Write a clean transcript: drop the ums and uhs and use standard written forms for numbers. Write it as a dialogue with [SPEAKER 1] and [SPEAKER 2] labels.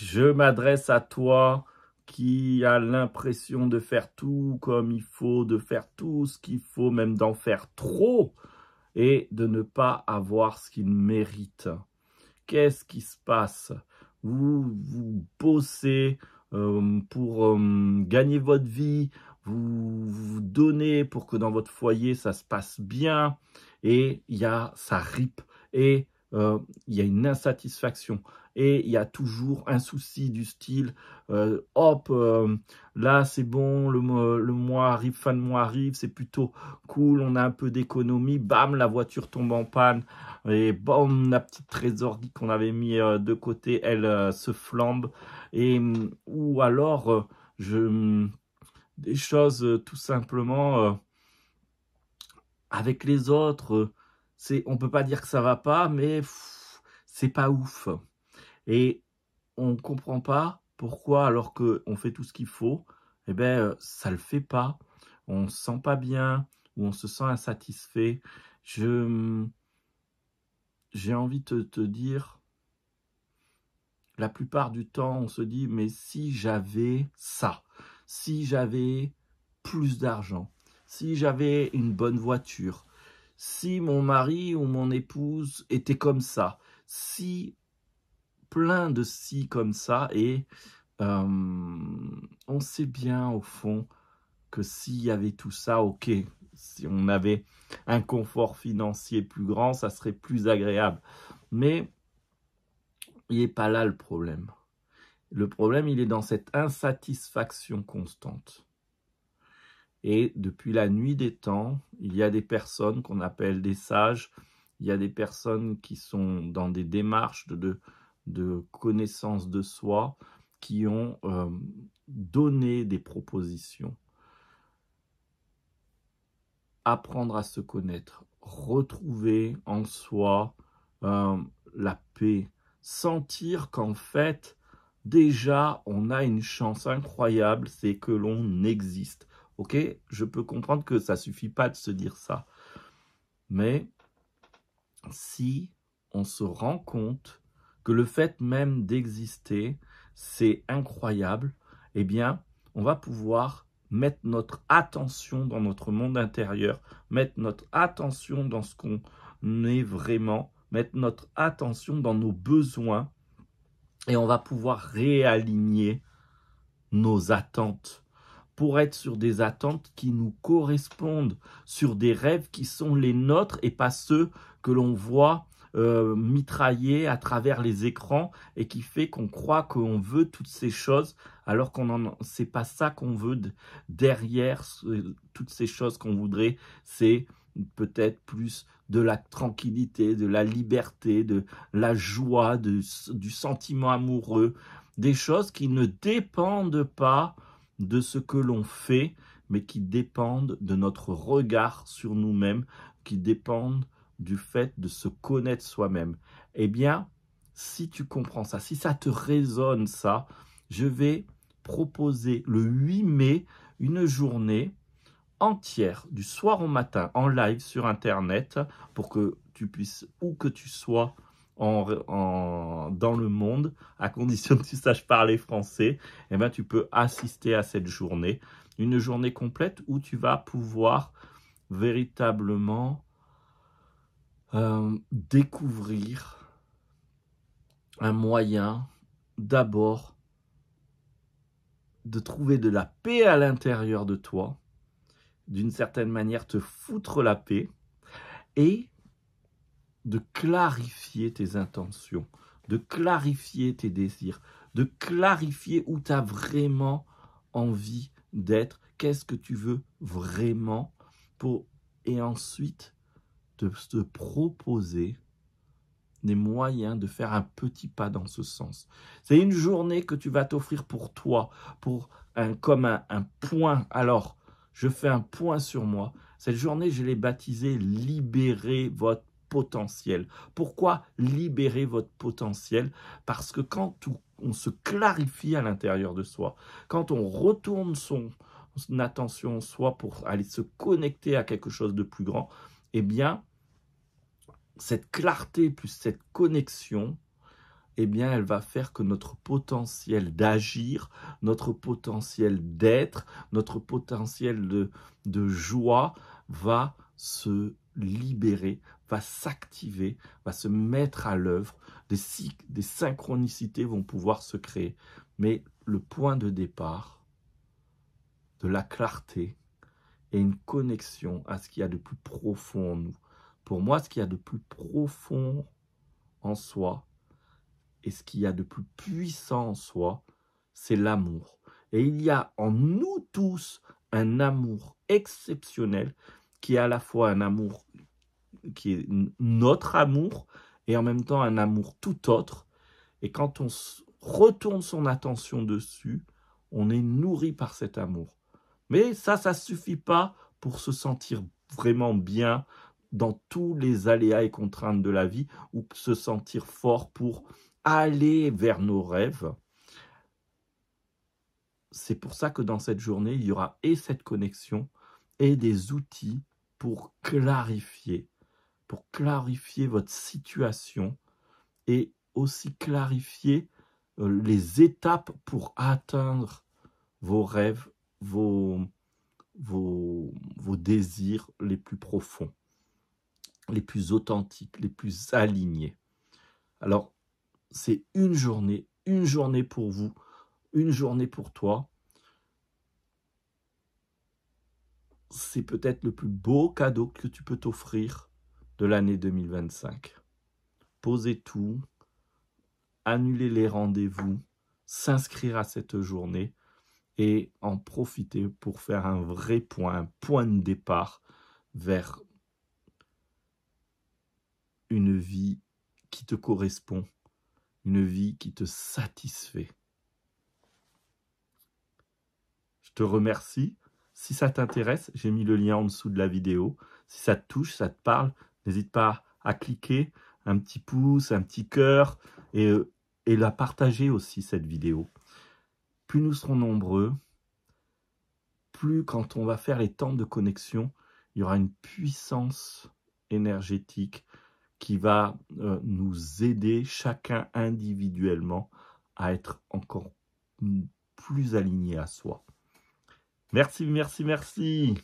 [SPEAKER 1] Je m'adresse à toi qui a l'impression de faire tout comme il faut, de faire tout ce qu'il faut, même d'en faire trop et de ne pas avoir ce qu'il mérite. Qu'est-ce qui se passe? Vous bossez pour gagner votre vie, vous donnez pour que dans votre foyer ça se passe bien et ça rip et il y a une insatisfaction et il y a toujours un souci du style hop, là c'est bon, le mois arrive, fin de mois arrive, c'est plutôt cool, on a un peu d'économie, bam, la voiture tombe en panne et bam, la petite trésorerie qu'on avait mis de côté, elle se flambe et ou alors des choses tout simplement avec les autres, on peut pas dire que ça va pas, mais c'est pas ouf. Et on comprend pas pourquoi, alors qu'on fait tout ce qu'il faut, eh ben, ça le fait pas. On se sent pas bien, ou on se sent insatisfait. J'ai envie de te dire, la plupart du temps, on se dit, mais si j'avais ça, si j'avais plus d'argent, si j'avais une bonne voiture, si mon mari ou mon épouse était comme ça, si plein de si comme ça, et on sait bien au fond que s'il y avait tout ça, ok, si on avait un confort financier plus grand, ça serait plus agréable. Mais il n'est pas là le problème. Le problème, il est dans cette insatisfaction constante. Et depuis la nuit des temps, il y a des personnes qu'on appelle des sages, il y a des personnes qui sont dans des démarches de connaissance de soi, qui ont donné des propositions. Apprendre à se connaître, retrouver en soi la paix, sentir qu'en fait, déjà, on a une chance incroyable, c'est que l'on existe. Ok, je peux comprendre que ça suffit pas de se dire ça. Mais si on se rend compte que le fait même d'exister, c'est incroyable, eh bien, on va pouvoir mettre notre attention dans notre monde intérieur, mettre notre attention dans ce qu'on est vraiment, mettre notre attention dans nos besoins, et on va pouvoir réaligner nos attentes pour être sur des attentes qui nous correspondent, sur des rêves qui sont les nôtres et pas ceux que l'on voit mitrailler à travers les écrans et qui fait qu'on croit qu'on veut toutes ces choses alors c'est pas ça qu'on veut derrière toutes ces choses qu'on voudrait. C'est peut-être plus de la tranquillité, de la liberté, de la joie, du sentiment amoureux, des choses qui ne dépendent pas de ce que l'on fait, mais qui dépendent de notre regard sur nous-mêmes, qui dépendent du fait de se connaître soi-même. Eh bien, si tu comprends ça, si ça te résonne ça, je vais proposer le 8 mai une journée entière, du soir au matin, en live sur Internet, pour que tu puisses, où que tu sois dans le monde, à condition que tu saches parler français, eh bien, tu peux assister à cette journée. Une journée complète où tu vas pouvoir véritablement découvrir un moyen d'abord de trouver de la paix à l'intérieur de toi, d'une certaine manière te foutre la paix et de clarifier tes intentions, de clarifier tes désirs, de clarifier où tu as vraiment envie d'être, qu'est-ce que tu veux vraiment et ensuite de te proposer des moyens de faire un petit pas dans ce sens. C'est une journée que tu vas t'offrir pour toi, comme un point. Alors, je fais un point sur moi. Cette journée, je l'ai baptisée « Libérez votre potentiel ». Pourquoi libérer votre potentiel? Parce que quand on se clarifie à l'intérieur de soi, quand on retourne son attention soit pour aller se connecter à quelque chose de plus grand, eh bien, cette clarté plus cette connexion eh bien, elle va faire que notre potentiel d'agir, notre potentiel d'être, notre potentiel de joie va se libérer, va s'activer, va se mettre à l'œuvre. Des synchronicités vont pouvoir se créer. Mais le point de départ de la clarté est une connexion à ce qu'il y a de plus profond en nous. Pour moi, ce qu'il y a de plus profond en soi, et ce qu'il y a de plus puissant en soi, c'est l'amour. Et il y a en nous tous un amour exceptionnel qui est à la fois un amour qui est notre amour et en même temps un amour tout autre. Et quand on retourne son attention dessus, on est nourri par cet amour. Mais ça ne suffit pas pour se sentir vraiment bien dans tous les aléas et contraintes de la vie ou se sentir fort pour aller vers nos rêves. C'est pour ça que dans cette journée, il y aura et cette connexion et des outils pour clarifier votre situation et aussi clarifier les étapes pour atteindre vos rêves, vos désirs les plus profonds, les plus authentiques, les plus alignés. Alors, c'est une journée pour vous, une journée pour toi. C'est peut-être le plus beau cadeau que tu peux t'offrir de l'année 2025. Posez tout, annuler les rendez-vous, s'inscrire à cette journée et en profiter pour faire un vrai point, un point de départ vers une vie qui te correspond, une vie qui te satisfait. Je te remercie. Si ça t'intéresse, j'ai mis le lien en dessous de la vidéo. Si ça te touche, ça te parle, n'hésite pas à cliquer, un petit pouce, un petit cœur et la partager aussi cette vidéo. Plus nous serons nombreux, plus quand on va faire les temps de connexion, il y aura une puissance énergétique qui va nous aider chacun individuellement à être encore plus alignés à soi. Merci, merci, merci.